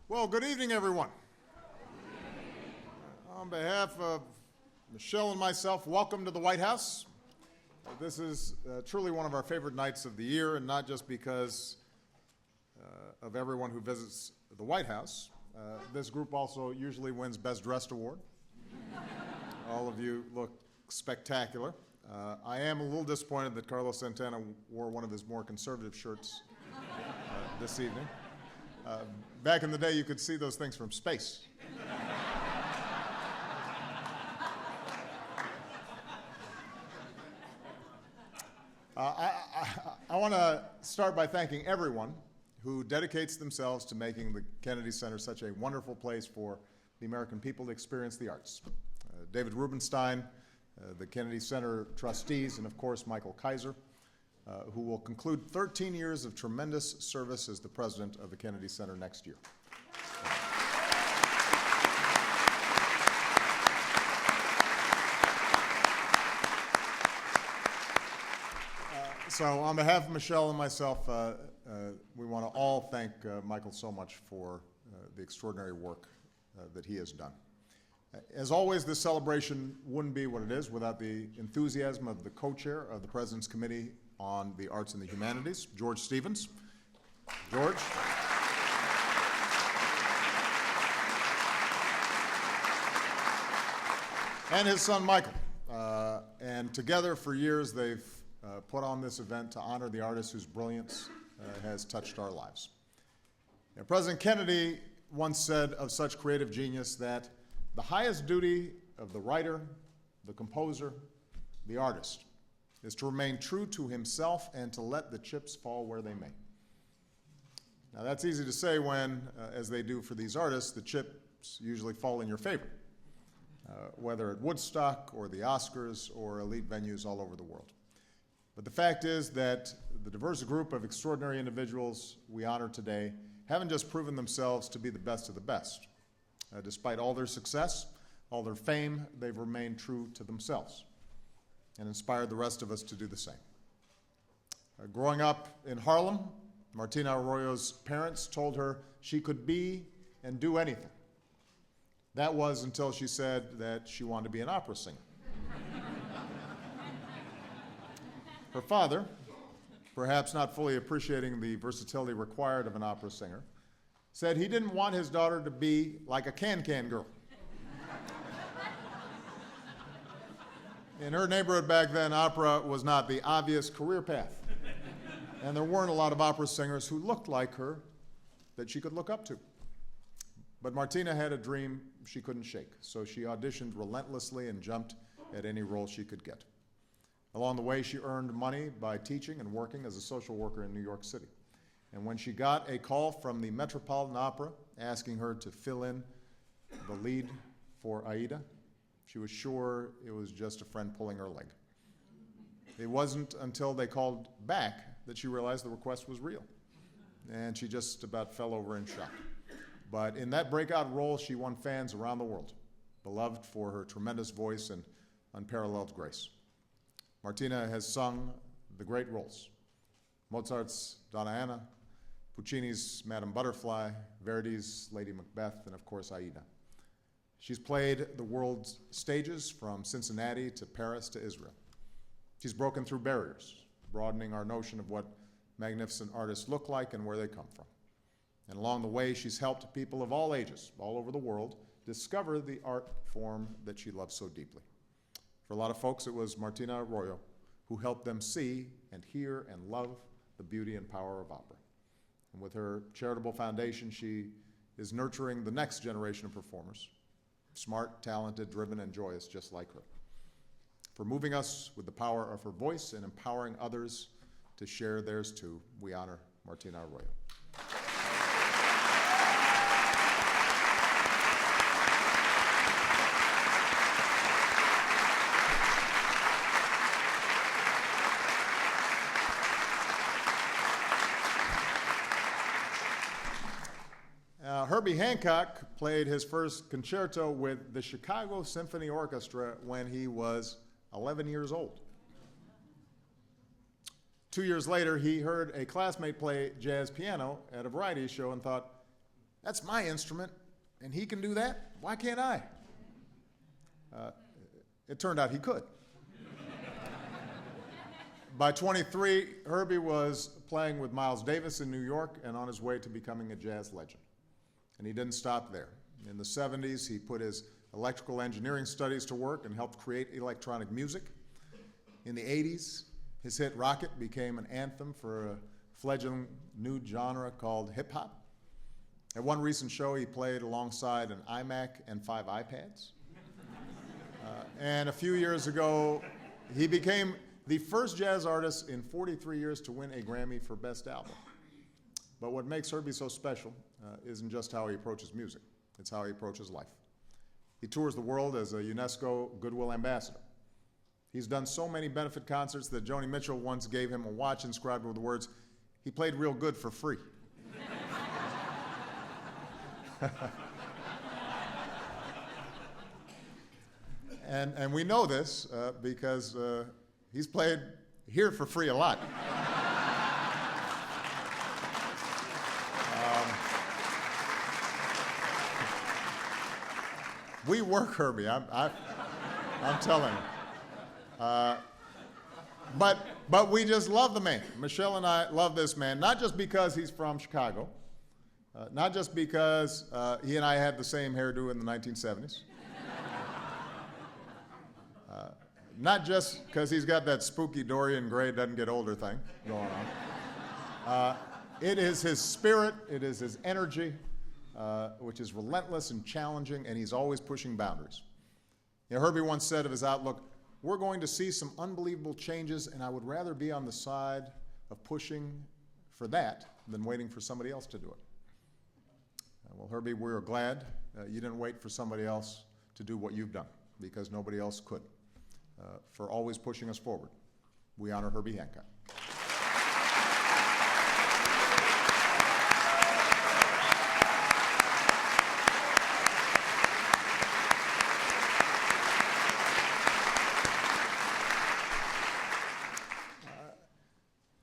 Well, good evening, everyone. On behalf of Michelle and myself, welcome to the White House. This is truly one of our favorite nights of the year, and not just because of everyone who visits the White House. This group also usually wins Best Dressed Award. All of you look spectacular. I am a little disappointed that Carlos Santana wore one of his more conservative shirts this evening. Back in the day, you could see those things from space. I want to start by thanking everyone who dedicates themselves to making the Kennedy Center such a wonderful place for the American people to experience the arts. David Rubinstein, the Kennedy Center trustees, and of course Michael Kaiser, who will conclude 13 years of tremendous service as the president of the Kennedy Center next year. So on behalf of Michelle and myself, we want to all thank Michael so much for the extraordinary work that he has done. As always, this celebration wouldn't be what it is without the enthusiasm of the co-chair of the President's Committee on the Arts and the Humanities, George Stevens. George. And his son, Michael. And together for years, they've put on this event to honor the artist whose brilliance has touched our lives. Now, President Kennedy once said of such creative genius that the highest duty of the writer, the composer, the artist is to remain true to himself and to let the chips fall where they may. Now, that's easy to say when, as they do for these artists, the chips usually fall in your favor, whether at Woodstock or the Oscars or elite venues all over the world. But the fact is that the diverse group of extraordinary individuals we honor today haven't just proven themselves to be the best of the best. Despite all their success, all their fame, they've remained true to themselves and inspired the rest of us to do the same. Growing up in Harlem, Martina Arroyo's parents told her she could be and do anything. That was until she said that she wanted to be an opera singer. Her father, perhaps not fully appreciating the versatility required of an opera singer, said he didn't want his daughter to be like a can-can girl. In her neighborhood back then, opera was not the obvious career path. And there weren't a lot of opera singers who looked like her that she could look up to. But Martina had a dream she couldn't shake, so she auditioned relentlessly and jumped at any role she could get. Along the way, she earned money by teaching and working as a social worker in New York City. And when she got a call from the Metropolitan Opera asking her to fill in the lead for Aida, she was sure it was just a friend pulling her leg. It wasn't until they called back that she realized the request was real. And she just about fell over in shock. But in that breakout role, she won fans around the world, beloved for her tremendous voice and unparalleled grace. Martina has sung the great roles: Mozart's Donna Anna, Puccini's Madame Butterfly, Verdi's Lady Macbeth, and of course Aida. She's played the world's stages from Cincinnati to Paris to Israel. She's broken through barriers, broadening our notion of what magnificent artists look like and where they come from. And along the way, she's helped people of all ages, all over the world, discover the art form that she loves so deeply. For a lot of folks, it was Martina Arroyo who helped them see and hear and love the beauty and power of opera. And with her charitable foundation, she is nurturing the next generation of performers, smart, talented, driven, and joyous, just like her. For moving us with the power of her voice and empowering others to share theirs too, we honor Martina Arroyo. Herbie Hancock played his first concerto with the Chicago Symphony Orchestra when he was 11 years old. 2 years later, he heard a classmate play jazz piano at a variety show and thought, That's my instrument, and he can do that. Why can't I? It turned out he could. By 23, Herbie was playing with Miles Davis in New York and on his way to becoming a jazz legend. And he didn't stop there. In the 70s, he put his electrical engineering studies to work and helped create electronic music. In the 80s, his hit Rocket became an anthem for a fledgling new genre called hip-hop. At one recent show, he played alongside an iMac and 5 iPads. And a few years ago, he became the first jazz artist in 43 years to win a Grammy for Best Album. But what makes Herbie so special isn't just how he approaches music, it's how he approaches life. He tours the world as a UNESCO Goodwill Ambassador. He's done so many benefit concerts that Joni Mitchell once gave him a watch inscribed with the words, "He played real good for free." And we know this because he's played here for free a lot. We work Herbie, I'm telling you. But we just love the man. Michelle and I love this man, not just because he's from Chicago, not just because he and I had the same hairdo in the 1970s, not just because he's got that spooky Dorian Gray doesn't get older thing going on. It is his spirit, it is his energy, which is relentless and challenging, and he's always pushing boundaries. You know, Herbie once said of his outlook, "We're going to see some unbelievable changes, and I would rather be on the side of pushing for that than waiting for somebody else to do it." Well, Herbie, we're glad you didn't wait for somebody else to do what you've done, because nobody else could. For always pushing us forward, we honor Herbie Hancock.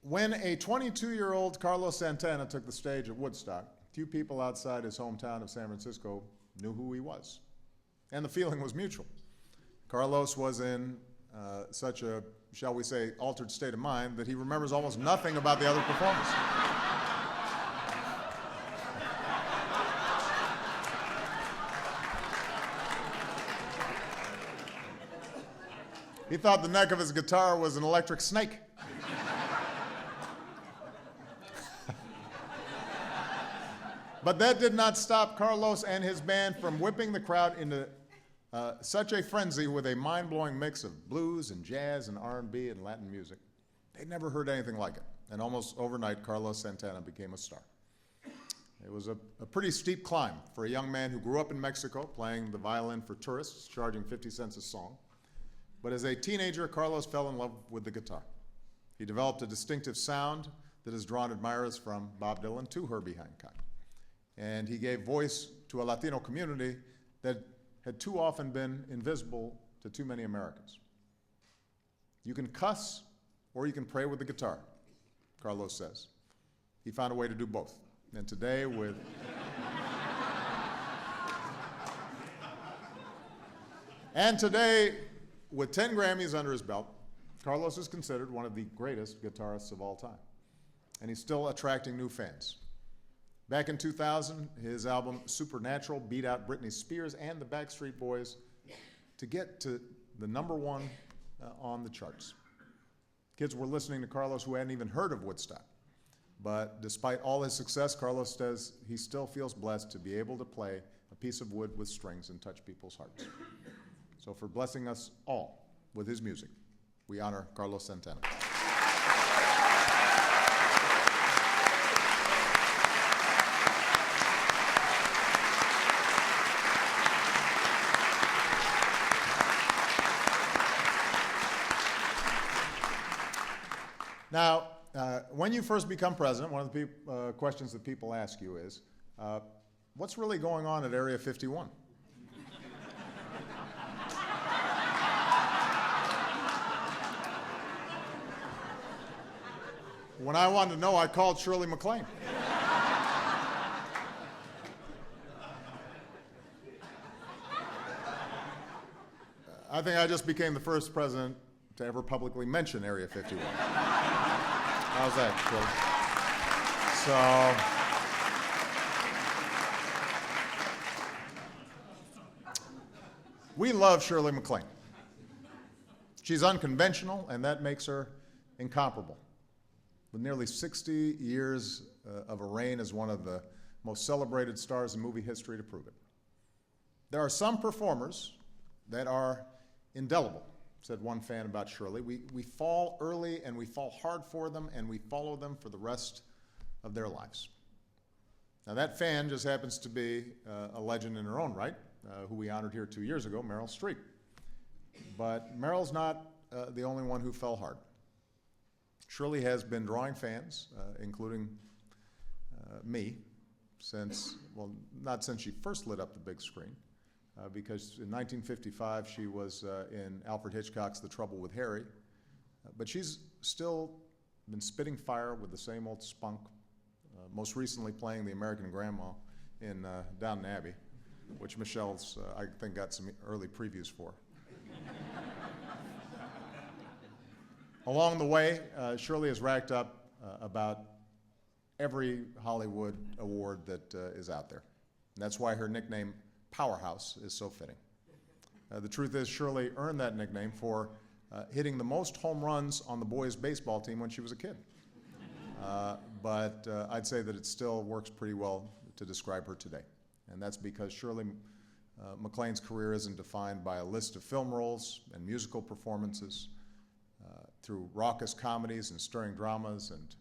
When a 22-year-old Carlos Santana took the stage at Woodstock, few people outside his hometown of San Francisco knew who he was. And the feeling was mutual. Carlos was in such a, shall we say, altered state of mind that he remembers almost nothing about the other performers. He thought the neck of his guitar was an electric snake. But that did not stop Carlos and his band from whipping the crowd into such a frenzy with a mind-blowing mix of blues and jazz and R&B and Latin music. They'd never heard anything like it. And almost overnight, Carlos Santana became a star. It was a pretty steep climb for a young man who grew up in Mexico playing the violin for tourists, charging 50 cents a song. But as a teenager, Carlos fell in love with the guitar. He developed a distinctive sound that has drawn admirers from Bob Dylan to Herbie Hancock. And he gave voice to a Latino community that had too often been invisible to too many Americans. You can cuss or you can pray with the guitar, Carlos says. He found a way to do both. And today with with 10 Grammys under his belt, Carlos is considered one of the greatest guitarists of all time. And he's still attracting new fans. Back in 2000, his album Supernatural beat out Britney Spears and the Backstreet Boys to get to the #1 on the charts. Kids were listening to Carlos who hadn't even heard of Woodstock. But despite all his success, Carlos says he still feels blessed to be able to play a piece of wood with strings and touch people's hearts. So for blessing us all with his music, we honor Carlos Santana. Now, when you first become president, one of the questions that people ask you is, what's really going on at Area 51? When I wanted to know, I called Shirley MacLaine. I think I just became the first president to ever publicly mention Area 51. How's that, Shirley? So, we love Shirley MacLaine. She's unconventional, and that makes her incomparable. With nearly 60 years of a reign as one of the most celebrated stars in movie history to prove it. There are some performers that are indelible, said one fan about Shirley. We fall early and we fall hard for them and we follow them for the rest of their lives. Now that fan just happens to be a legend in her own right, who we honored here 2 years ago, Meryl Streep. But Meryl's not the only one who fell hard. Shirley has been drawing fans, including me, since, well, not since she first lit up the big screen, because in 1955 she was in Alfred Hitchcock's The Trouble with Harry, but she's still been spitting fire with the same old spunk, most recently playing the American Grandma in Downton Abbey, which Michelle's, I think, got some early previews for. Along the way, Shirley has racked up about every Hollywood award that is out there. And that's why her nickname, Powerhouse, is so fitting. The truth is, Shirley earned that nickname for hitting the most home runs on the boys' baseball team when she was a kid. But I'd say that it still works pretty well to describe her today. And that's because Shirley MacLaine's career isn't defined by a list of film roles and musical performances. Through raucous comedies and stirring dramas and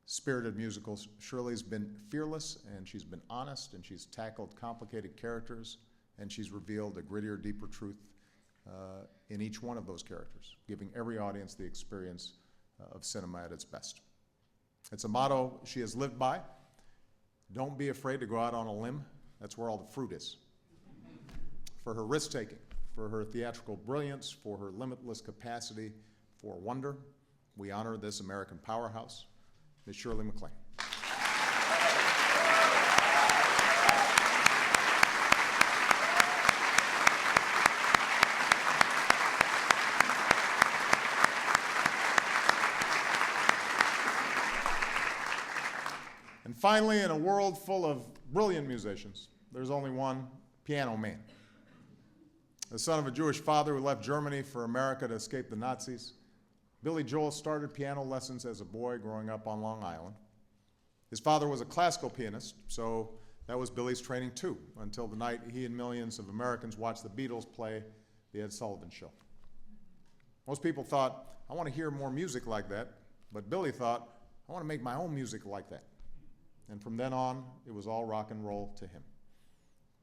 spirited musicals, Shirley's been fearless, and she's been honest, and she's tackled complicated characters, and she's revealed a grittier, deeper truth in each one of those characters, giving every audience the experience of cinema at its best. It's a motto she has lived by. Don't be afraid to go out on a limb. That's where all the fruit is. For her risk-taking, for her theatrical brilliance, for her limitless capacity for wonder, we honor this American powerhouse, Ms. Shirley MacLaine. And finally, in a world full of brilliant musicians, there's only one piano man. The son of a Jewish father who left Germany for America to escape the Nazis, Billy Joel started piano lessons as a boy growing up on Long Island. His father was a classical pianist, so that was Billy's training too, until the night he and millions of Americans watched the Beatles play The Ed Sullivan Show. Most people thought, I want to hear more music like that, but Billy thought, I want to make my own music like that. And from then on, it was all rock and roll to him.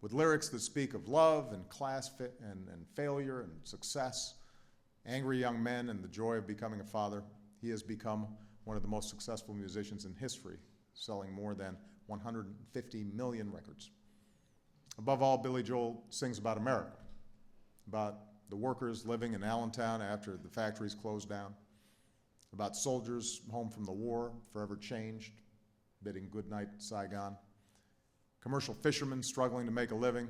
With lyrics that speak of love and class and failure and success, angry young men and the joy of becoming a father, he has become one of the most successful musicians in history, selling more than 150 million records. Above all, Billy Joel sings about America, about the workers living in Allentown after the factories closed down, about soldiers home from the war, forever changed, bidding goodnight Saigon, commercial fishermen struggling to make a living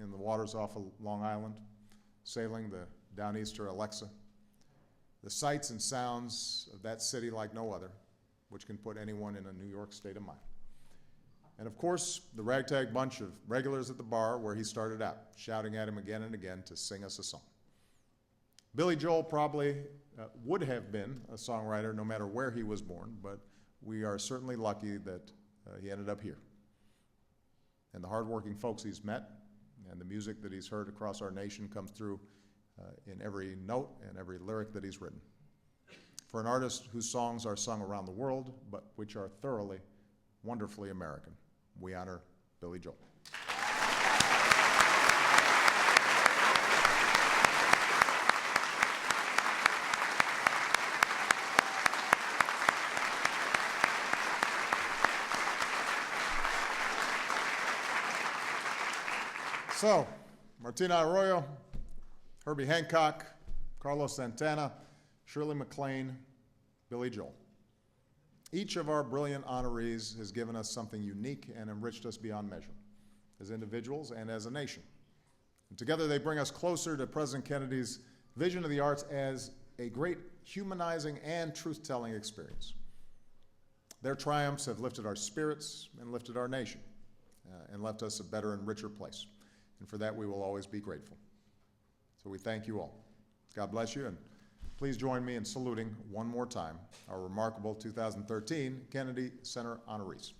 in the waters off of Long Island, sailing the Downeaster Alexa, the sights and sounds of that city like no other, which can put anyone in a New York state of mind. And of course, the ragtag bunch of regulars at the bar where he started out, shouting at him again and again to sing us a song. Billy Joel probably would have been a songwriter no matter where he was born, but we are certainly lucky that he ended up here. And the hardworking folks he's met and the music that he's heard across our nation comes through in every note and every lyric that he's written. For an artist whose songs are sung around the world, but which are thoroughly, wonderfully American, we honor Billy Joel. So, Martina Arroyo, Herbie Hancock, Carlos Santana, Shirley MacLaine, Billy Joel. Each of our brilliant honorees has given us something unique and enriched us beyond measure, as individuals and as a nation. And together they bring us closer to President Kennedy's vision of the arts as a great humanizing and truth-telling experience. Their triumphs have lifted our spirits and lifted our nation and left us a better and richer place. And for that, we will always be grateful. So we thank you all. God bless you, and please join me in saluting one more time our remarkable 2013 Kennedy Center honorees.